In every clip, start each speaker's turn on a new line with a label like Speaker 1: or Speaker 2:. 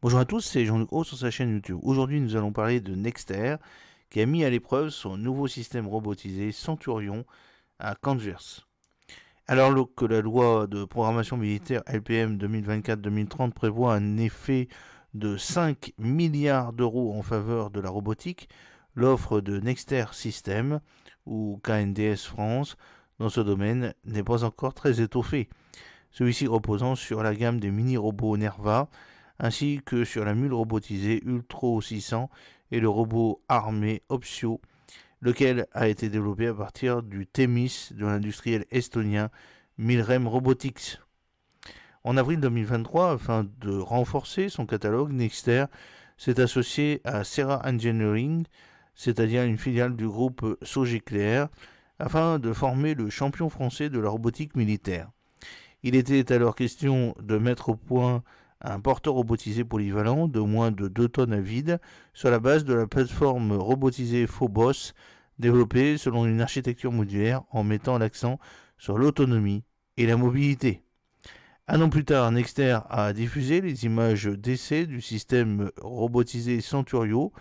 Speaker 1: Bonjour à tous, c'est Jean-Luc Haut sur sa chaîne YouTube. Aujourd'hui, nous allons parler de Nexter, qui a mis à l'épreuve son nouveau système robotisé Centurion à Canvers. Alors que la loi de programmation militaire LPM 2024-2030 prévoit un effet de 5 milliards d'euros en faveur de la robotique, l'offre de Nexter System, ou KNDS France, dans ce domaine n'est pas encore très étoffée. Celui-ci reposant sur la gamme des mini-robots Nerva, ainsi que sur la mule robotisée Ultro 600 et le robot armé Optio, lequel a été développé à partir du Themis de l'industriel estonien Milrem Robotics. En avril 2023, afin de renforcer son catalogue, Nexter s'est associé à Serra Engineering, c'est-à-dire une filiale du groupe Sogeclair, afin de former le champion français de la robotique militaire. Il était alors question de mettre au point un porteur robotisé polyvalent de moins de 2 tonnes à vide sur la base de la plateforme robotisée Phobos, développée selon une architecture modulaire en mettant l'accent sur l'autonomie et la mobilité. Un an plus tard, Nexter a diffusé les images d'essai du système robotisé Centurio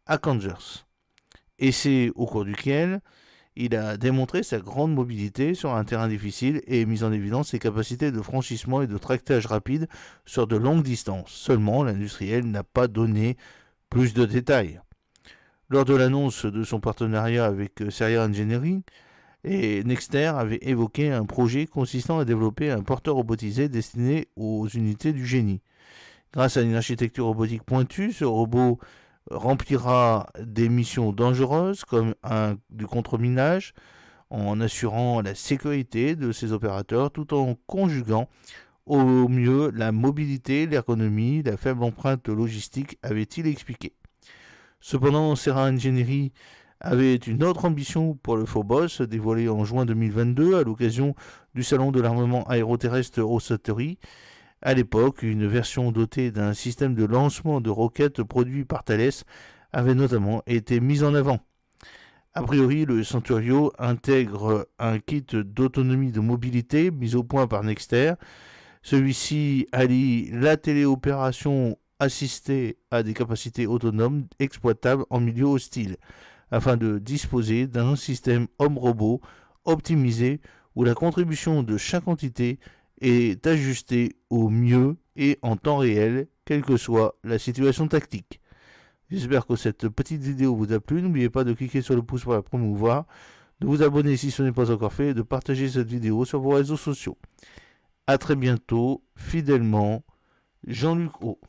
Speaker 1: à Kansas. Essai au cours duquel il a démontré sa grande mobilité sur un terrain difficile et mis en évidence ses capacités de franchissement et de tractage rapide sur de longues distances. Seulement, l'industriel n'a pas donné plus de détails. Lors de l'annonce de son partenariat avec Serra Engineering, Nexter avait évoqué un projet consistant à développer un porteur robotisé destiné aux unités du génie. Grâce à une architecture robotique pointue, ce robot remplira des missions dangereuses comme du contre-minage, en assurant la sécurité de ses opérateurs tout en conjuguant au mieux la mobilité, l'ergonomie, la faible empreinte logistique, avait-il expliqué. Cependant, Serra Engineering avait une autre ambition pour le Phobos, dévoilée en juin 2022 à l'occasion du salon de l'armement aéroterrestre Eurosatory. À l'époque, une version dotée d'un système de lancement de roquettes produit par Thales avait notamment été mise en avant. A priori, le Centurio intègre un kit d'autonomie de mobilité mis au point par Nexter. Celui-ci allie la téléopération assistée à des capacités autonomes exploitables en milieu hostile, afin de disposer d'un système homme-robot optimisé où la contribution de chaque entité est ajustée au mieux et en temps réel, quelle que soit la situation tactique. J'espère que cette petite vidéo vous a plu. N'oubliez pas de cliquer sur le pouce pour la promouvoir, de vous abonner si ce n'est pas encore fait et de partager cette vidéo sur vos réseaux sociaux. A très bientôt, fidèlement, Jean-Luc Haut.